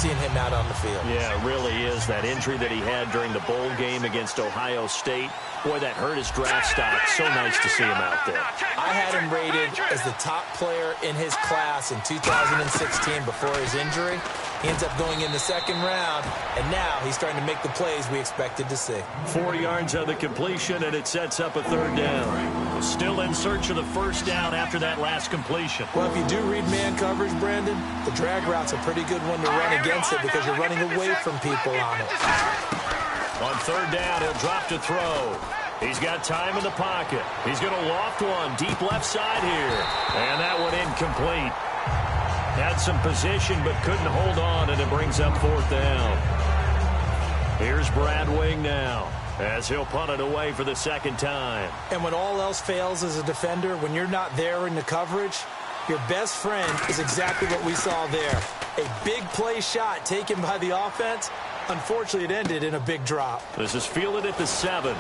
seeing him out on the field. Yeah, it really is. That injury that he had during the bowl game against Ohio State, boy, that hurt his draft stock. So nice to see him out there. I had him rated as the top player in his class in 2016 before his injury. He ends up going in the second round, and now he's starting to make the plays we expected to see. 4 yards on the completion, and it sets up a third down. Still in search of the first down after that last completion. Well, if you do read man coverage, Brandon, the drag route's a pretty good one to run against it because you're running away from people on it. On third down, he'll drop to throw. He's got time in the pocket. He's going to loft one deep left side here. And that one incomplete. Had some position but couldn't hold on, and it brings up fourth down. Here's Brad Wing now as he'll punt it away for the second time. And when all else fails as a defender, when you're not there in the coverage, your best friend is exactly what we saw there. A big play shot taken by the offense. Unfortunately, it ended in a big drop. This is fielded at the 7.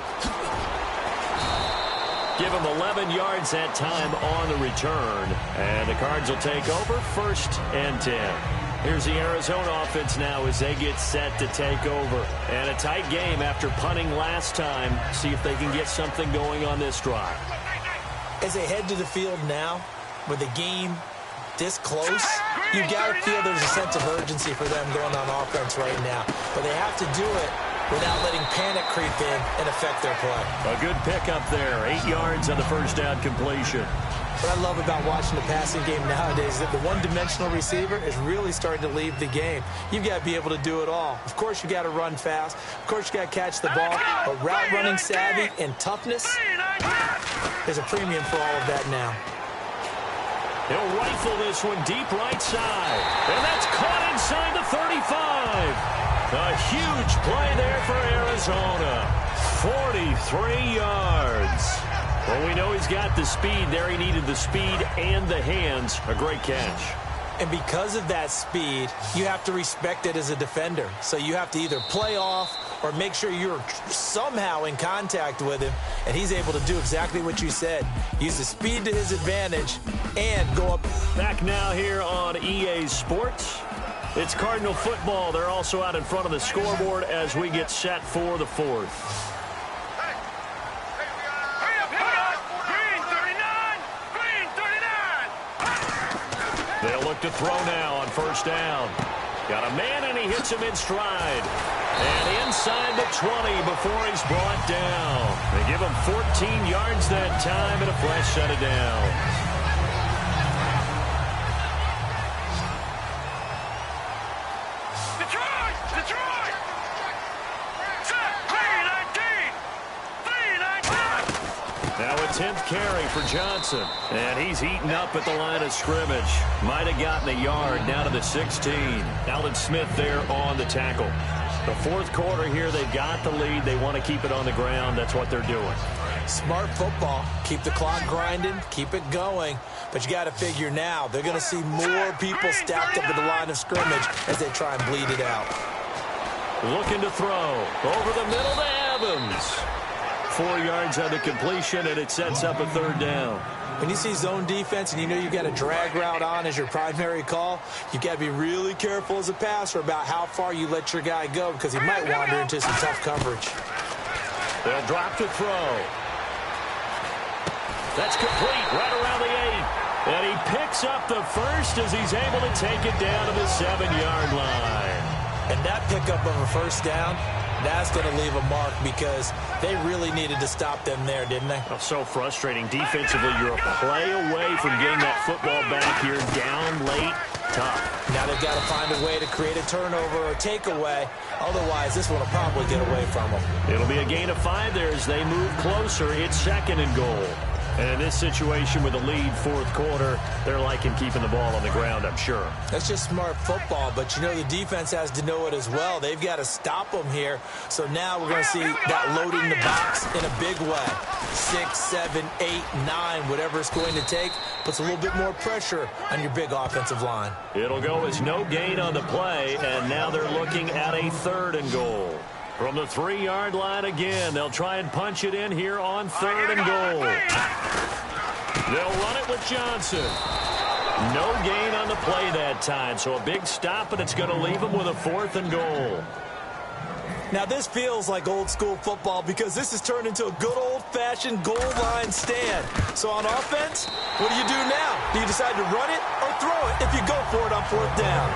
Give him 11 yards that time on the return. And the Cards will take over, 1st and 10. Here's the Arizona offense now as they get set to take over. And a tight game after punting last time. See if they can get something going on this drive. As they head to the field now, with the game this close, you got to feel there's a sense of urgency for them going on offense right now. But they have to do it without letting panic creep in and affect their play. A good pickup there. 8 yards on the first down completion. What I love about watching the passing game nowadays is that the one-dimensional receiver is really starting to leave the game. You've got to be able to do it all. Of course, you got to run fast. Of course, you got to catch the ball. But route running savvy and toughness, there's a premium for all of that now. He'll rifle this one deep right side. And that's caught inside the 35. A huge play there for Arizona. 43 yards. Well, we know he's got the speed there. He needed the speed and the hands. A great catch. And because of that speed, you have to respect it as a defender. So you have to either play off or make sure you're somehow in contact with him. And he's able to do exactly what you said. Use the speed to his advantage and go up. Back now here on EA Sports. It's Cardinal football. They're also out in front of the scoreboard as we get set for the fourth. They'll look to throw now on first down. Got a man, and he hits him in stride. And inside the 20 before he's brought down. They give him 14 yards that time and a fresh set of downs. Now a 10th carry for Johnson. And he's eaten up at the line of scrimmage. Might have gotten a yard down to the 16. Alden Smith there on the tackle. The fourth quarter here, they've got the lead. They want to keep it on the ground. That's what they're doing. Smart football. Keep the clock grinding. Keep it going. But you got to figure now, they're going to see more people stacked up at the line of scrimmage as they try and bleed it out. Looking to throw. Over the middle to Evans. 4 yards on the completion, and it sets up a third down. When you see zone defense and you know you've got a drag route on as your primary call, you've got to be really careful as a passer about how far you let your guy go because he might wander into some tough coverage. They'll drop to throw. That's complete right around the 8. And he picks up the first as he's able to take it down to the 7-yard line. And that pickup of a first down, that's going to leave a mark because they really needed to stop them there, didn't they? Oh, so frustrating. Defensively, you're a play away from getting that football back here. Down late, tough. Now they've got to find a way to create a turnover or takeaway. Otherwise, this one will probably get away from them. It'll be a gain of 5 there as they move closer. It's 2nd and goal. And in this situation with the lead fourth quarter, they're liking keeping the ball on the ground, I'm sure. That's just smart football, but you know the defense has to know it as well. They've got to stop them here. So now we're going to see that loading the box in a big way. 6, 7, 8, 9, whatever it's going to take, puts a little bit more pressure on your big offensive line. It'll go as no gain on the play, and now they're looking at a 3rd and goal. From the 3-yard line again, they'll try and punch it in here on 3rd and goal. They'll run it with Johnson. No gain on the play that time, so a big stop, and it's going to leave him with a 4th and goal. Now, this feels like old-school football because this has turned into a good old-fashioned goal line stand. So on offense, what do you do now? Do you decide to run it or throw it if you go for it on 4th down?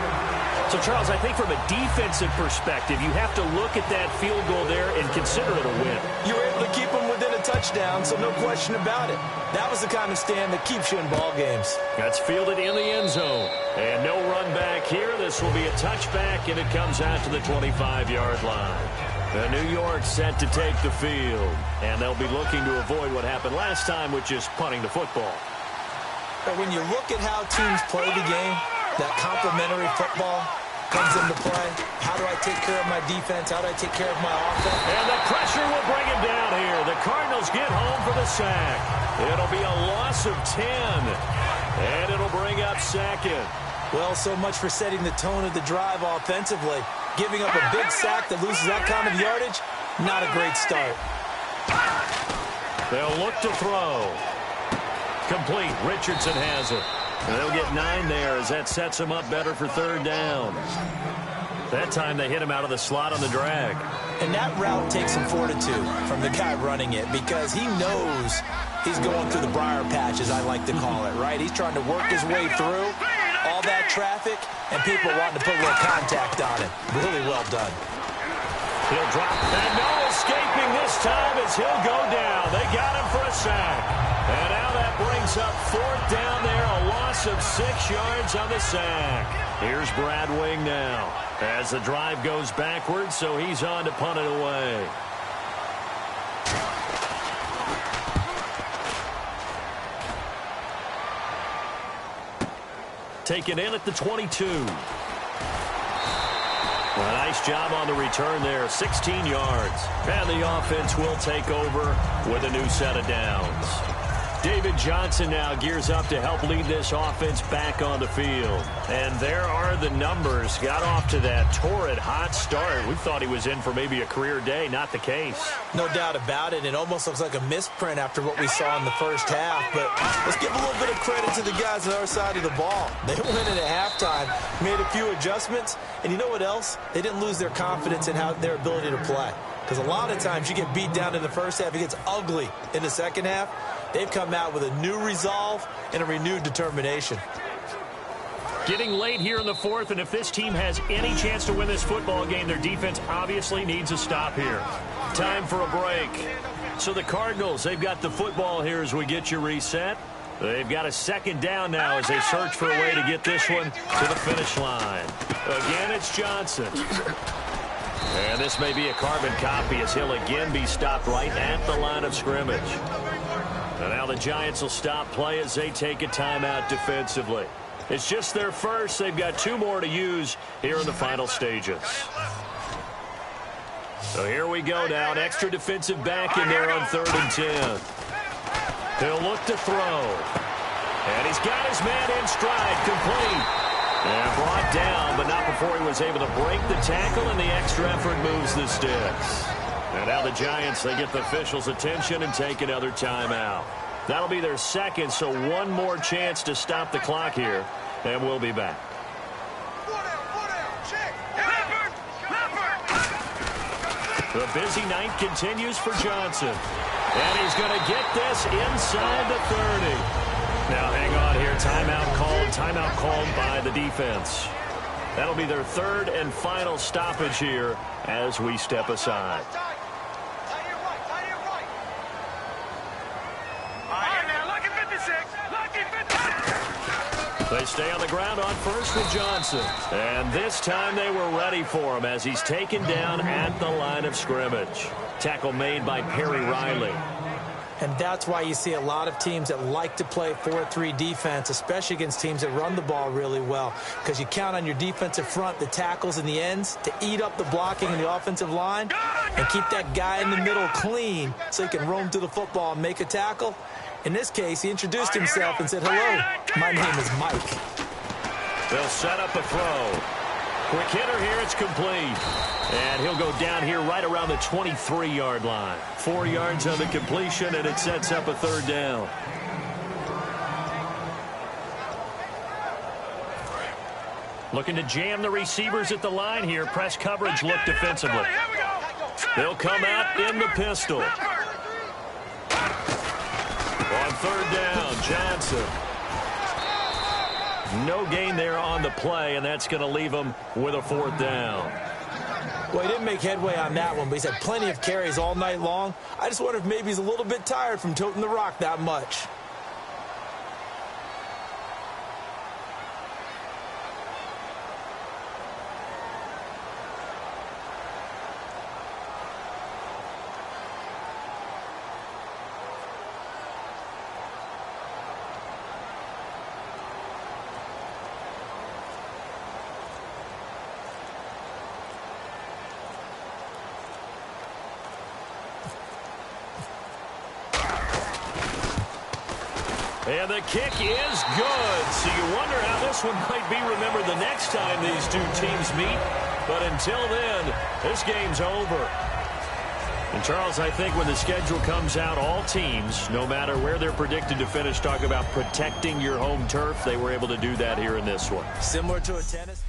So, Charles, I think from a defensive perspective, you have to look at that field goal there and consider it a win. You were able to keep them within a touchdown, so no question about it. That was the kind of stand that keeps you in ball games. That's fielded in the end zone. And no run back here. This will be a touchback, and it comes out to the 25-yard line. The New York set to take the field, and they'll be looking to avoid what happened last time, which is punting the football. But when you look at how teams play the game, that complementary football comes into play. How do I take care of my defense? How do I take care of my offense? And the pressure will bring him down here. The Cardinals get home for the sack. It'll be a loss of 10, and it'll bring up 2nd. Well, so much for setting the tone of the drive offensively. Giving up a big sack that loses that kind of yardage, not a great start. They'll look to throw. Complete. Richardson has it. And they'll get 9 there as that sets him up better for 3rd down. That time they hit him out of the slot on the drag. And that route takes some fortitude from the guy running it because he knows he's going through the briar patch, as I like to call it, right? He's trying to work his way through all that traffic and people wanting to put a little contact on it. Really well done. He'll drop. And no escaping this time as he'll go down. They got him for a sack. And now that brings up 4th down there, a loss of 6 yards on the sack. Here's Brad Wing now as the drive goes backwards, so he's on to punt it away. Taken in at the 22. A nice job on the return there, 16 yards. And the offense will take over with a new set of downs. David Johnson now gears up to help lead this offense back on the field. And there are the numbers. Got off to that torrid hot start. We thought he was in for maybe a career day. Not the case. No doubt about it. It almost looks like a misprint after what we saw in the first half. But let's give a little bit of credit to the guys on our side of the ball. They went in at halftime, made a few adjustments. And you know what else? They didn't lose their confidence in their ability to play. Because a lot of times you get beat down in the first half. It gets ugly in the second half. They've come out with a new resolve and a renewed determination. Getting late here in the 4th, and if this team has any chance to win this football game, their defense obviously needs a stop here. Time for a break. So the Cardinals, they've got the football here as we get you reset. They've got a 2nd down now as they search for a way to get this one to the finish line. Again, it's Johnson. And this may be a carbon copy as he'll again be stopped right at the line of scrimmage. And now the Giants will stop play as they take a timeout defensively. It's just their first. They've got 2 more to use here in the final stages. So here we go now. An extra defensive back in there on 3rd and 10. He'll look to throw. And he's got his man in stride, complete. And brought down, but not before he was able to break the tackle, and the extra effort moves the sticks. And now the Giants, they get the officials' attention and take another timeout. That'll be their 2nd, so 1 more chance to stop the clock here, and we'll be back. The busy night continues for Johnson. And he's going to get this inside the 30. Now hang on here. Timeout called by the defense. That'll be their 3rd and final stoppage here as we step aside. They stay on the ground on first with Johnson. And this time they were ready for him as he's taken down at the line of scrimmage. Tackle made by Perry Riley. And that's why you see a lot of teams that like to play 4-3 defense, especially against teams that run the ball really well, because you count on your defensive front, the tackles and the ends, to eat up the blocking in the offensive line and keep that guy in the middle clean so he can roam through the football and make a tackle. In this case, he introduced himself and said, "Hello, my name is Mike." They'll set up a throw. Quick hitter here, it's complete. And he'll go down here right around the 23-yard line. 4 yards on the completion, and it sets up a 3rd down. Looking to jam the receivers at the line here. Press coverage look defensively. They'll come out in the pistol. On third down, Johnson. No gain there on the play, and that's going to leave them with a fourth down. Well, he didn't make headway on that one, but he's had plenty of carries all night long. I just wonder if maybe he's a little bit tired from toting the rock that much. And the kick is good. So you wonder how this one might be remembered the next time these two teams meet. But until then, this game's over. And, Charles, I think when the schedule comes out, all teams, no matter where they're predicted to finish, talk about protecting your home turf. They were able to do that here in this one. Similar to a tennis.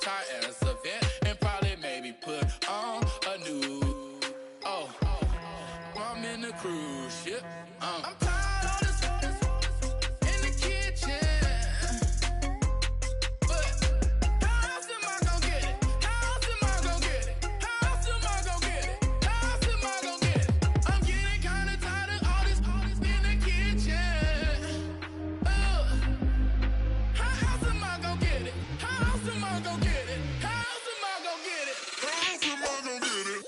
entire event and probably maybe put on a new. I'm in the cruise ship. I'm tired of this in the kitchen. But how else am I gonna get it? How else am I gonna get it? How else am I gonna get it? How else am I gonna get it? I'm getting kinda tired of all this in the kitchen. How else am I gonna get it? How else am I gonna get it? How else am I gonna get it? How else am I gonna get it?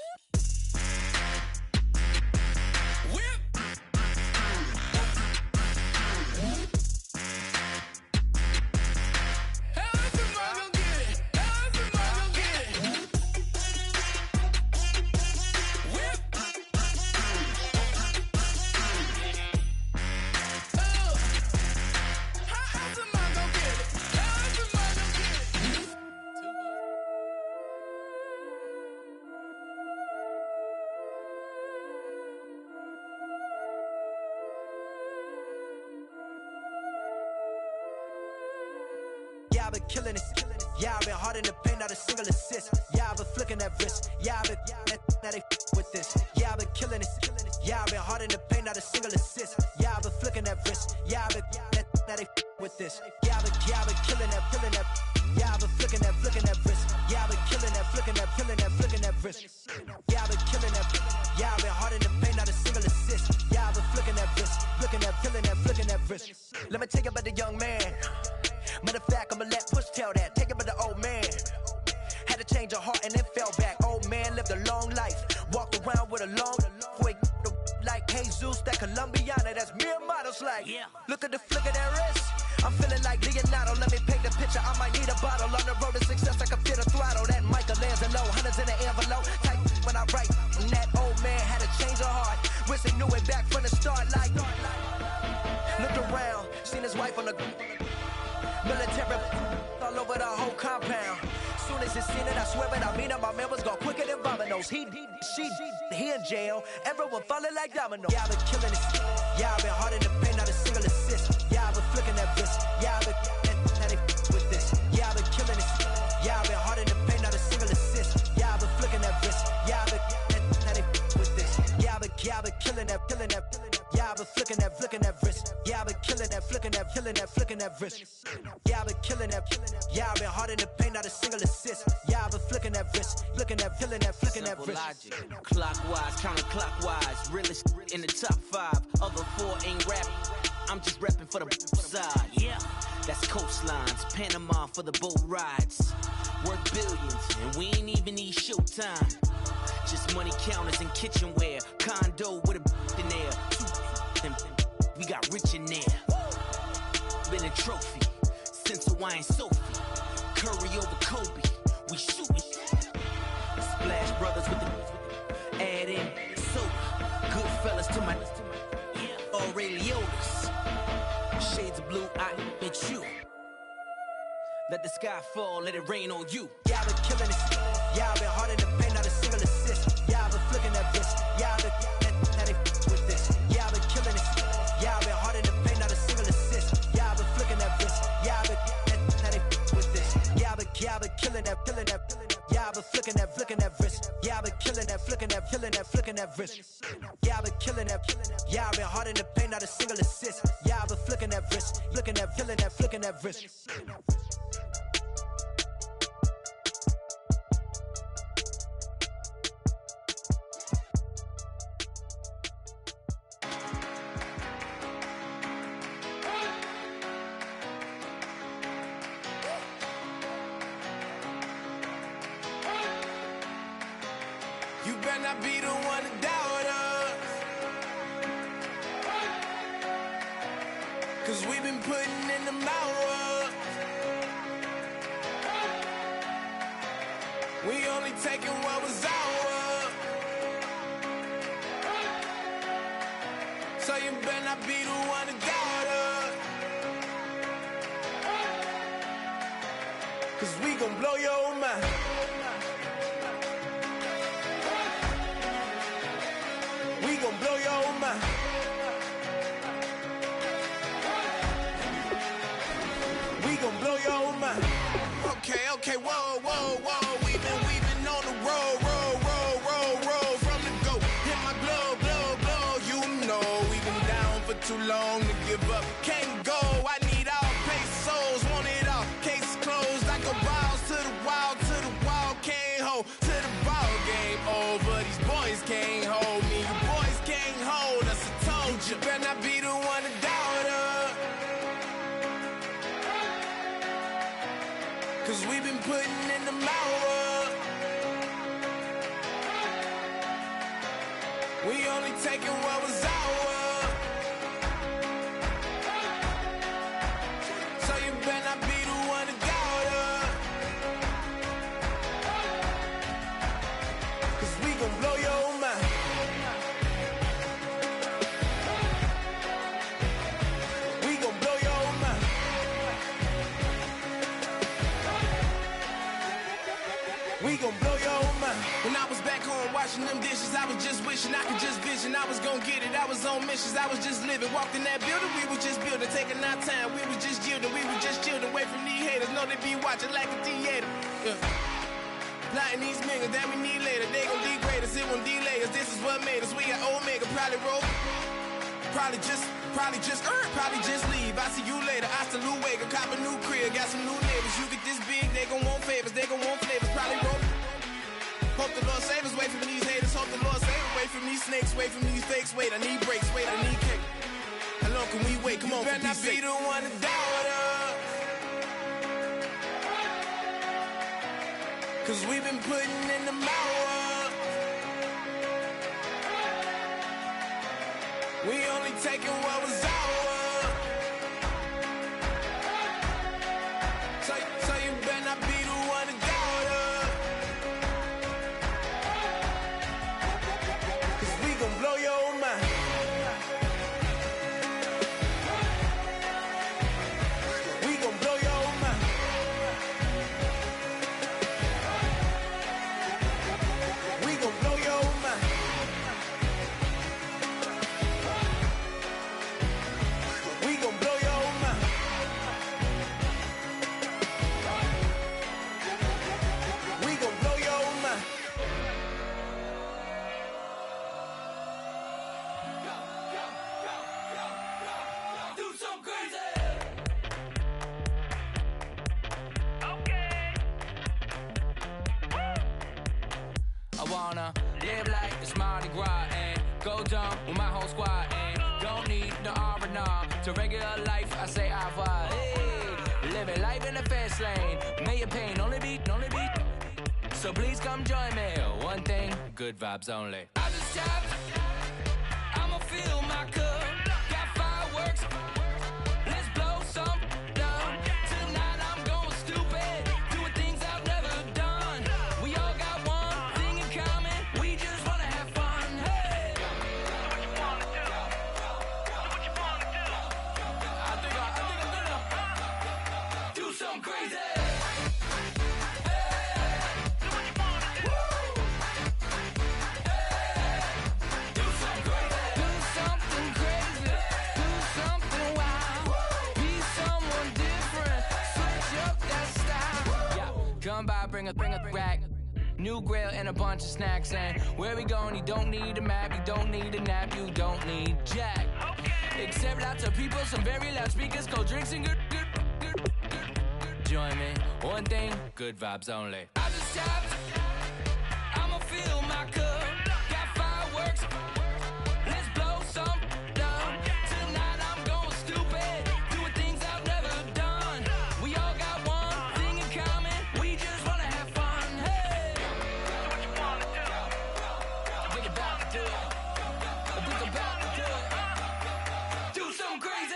Yeah, I've been killing it. Yeah, I've been hard in the paint, not a single assist. Yeah, I've been flicking that wrist. Yeah, I've been now they with this. Yeah, I've been killing it. Yeah, I've been hard in the paint, not a single assist. Yeah, I've been flicking that wrist. Yeah, I've been now they with this. Yeah, I've been killing that. Yeah, I've been flicking that wrist. Yeah, I've been killing that, flicking that wrist. Yeah, I've been killing that. Yeah, I've been hard in the paint, not a single assist. Yeah, I've been flicking that wrist, flicking that wrist. Let me tell you about the young man. Matter of fact, I'ma let Push tell that. Take it about the old man. Had to change her heart and then fell back. Old man lived a long life. Walked around with a long quick like Jesus, that Colombiana. That's mere models like. Yeah. Look at the flick of that wrist. I'm feeling like Leonardo. Let me paint the picture. I might need a bottle. On the road to success, I can feel the throttle. That Michelangelo, hundreds in the envelope. Type when I write. And that old man had to change her heart. Wish he knew it back from the start. Like looked around, seen his wife on the military all over the whole compound. Soon as he seen it, I swear it, I mean it, my man was gone quicker than dominoes. He in jail, everyone falling like dominoes. Yeah, I've been killing it. Yeah, I've been hard in the paint, not a single assist. Yeah, I've been flicking that wrist. Yeah, I've been now they with this. Yeah, I've been killing it. Yeah, I've been hard in the paint, not a single assist. Yeah, I've been flicking that wrist. Yeah, I've been now they with this. Yeah, I've been killing that. Yeah, I've been flicking that wrist. Yeah, I've been killing that, flicking that wrist. Yeah, I've been killing that. Yeah, I've been hard in the paint, not a single assist. Yeah, I've been flicking that wrist, flicking that wrist. Logic. Clockwise, counterclockwise, realest in the top 5. Other 4 ain't rapping. I'm just repping for the side. Yeah, that's coastlines, Panama for the boat rides. Worth billions, and we ain't even need showtime. Just money counters and kitchenware. Condo with a in there. We got rich in there. Been a trophy since Hawaiian Sophie. Curry over Kobe. We shooting. Splash Brothers with the add in soda. Good fellas to my Aureliotis. Shades of blue, I bet you. Let the sky fall, let it rain on you. Yeah, I've been killing it. Yeah, I've been hard in the paint, not a single assist. Yeah, I've been flicking that wrist. Yeah, I've been now they with this. Yeah, I've been killing it. Yeah, I've been hard in the paint, not a single assist. Yeah, I've been flicking that wrist. Yeah, I've been now they with this. Yeah, I've been killing that. Yeah, I've been flicking that wrist. Yeah, I've been killing that, flicking that wrist. Yeah, I've been killing that. Yeah, I've been hard in the paint, not a single assist. Yeah, I've been flicking that wrist, flicking that wrist. You better not be the one to doubt us, 'cause we've been putting in the hours. We only taking what was ours. So you better not be the one to doubt us, 'cause we gon' blow your mind. We gon' blow your mind. We gon' blow your mind. Okay, whoa, whoa, whoa. We've been on the road from the go. Hit my glow. You know we've been down for too long to give up. Can't go. I need all pesos, want it all. Case closed. I go balls to the wall. Can't hold to the ball game over. These boys can't hold me. You boys can't hold us. I told you. Better not be the one to doubt us. 'Cause we've been putting in the hour. We only taking what was ours. So you better not be the one to doubt us. 'Cause we gon' blow your mind. We gon' blow your mind. We gon' blow your mind. When I was back home washing them dishes, I was just wishing I could just vision. I was gon' get it, I was on missions, I was just living. Walked in that building, we was just building, taking our time. We was just yielding, we was just chilling. Away from these haters, know they be watching like a theater. Yeah. Plotting these niggas that we need later. They gon' degrade us, it won't delay us. This is what made us. We got Omega, probably roll. Probably just leave. I see you later. I salute Wake, cop a new crib, got some new neighbors. You get this big, they gon' want favors, they gon' want flavors. Probably roll. Hope the Lord save us, wait from these haters. Hope the Lord save us, wait from these snakes, wait from these fakes. Wait, I need breaks, wait, I need cake. How long can we wait? Come on, you better not be the one to doubt us. 'Cause we've been putting in the hour. We only taking what was ours. So you better not be the one to doubt us. 'Cause we gon' blow your mind. We gon' blow your mind. We gon' blow your mind. We gon' blow your mind. We gon' blow your mind. Do some crazy. I wanna live like it's Mardi Gras and go dumb with my whole squad and don't need no R&R to regular life. I say au revoir. Hey, living life in the fast lane. May your pain only be. So please come join me. One thing, good vibes only. I just tapped. I'ma fill my cup. Got fireworks. Let's blow some down. Tonight I'm going stupid. Doing things I've never done. We all got one thing in common. We just wanna have fun. Hey. I think I'm gonna do something crazy. Come by, bring a rack. New grill and a bunch of snacks. And where we going, you don't need a map. You don't need a nap, you don't need jack. Except lots of people, some very loud speakers, cold drinks and good. Join me, one thing, good vibes only. I just tapped, I'ma fill my cup. Got fireworks, let's blow some down. Tonight I'm going stupid, doing things I've never done. We all got one thing in common, we just wanna have fun. Hey, think about to do it. I think about to do it. Do something crazy.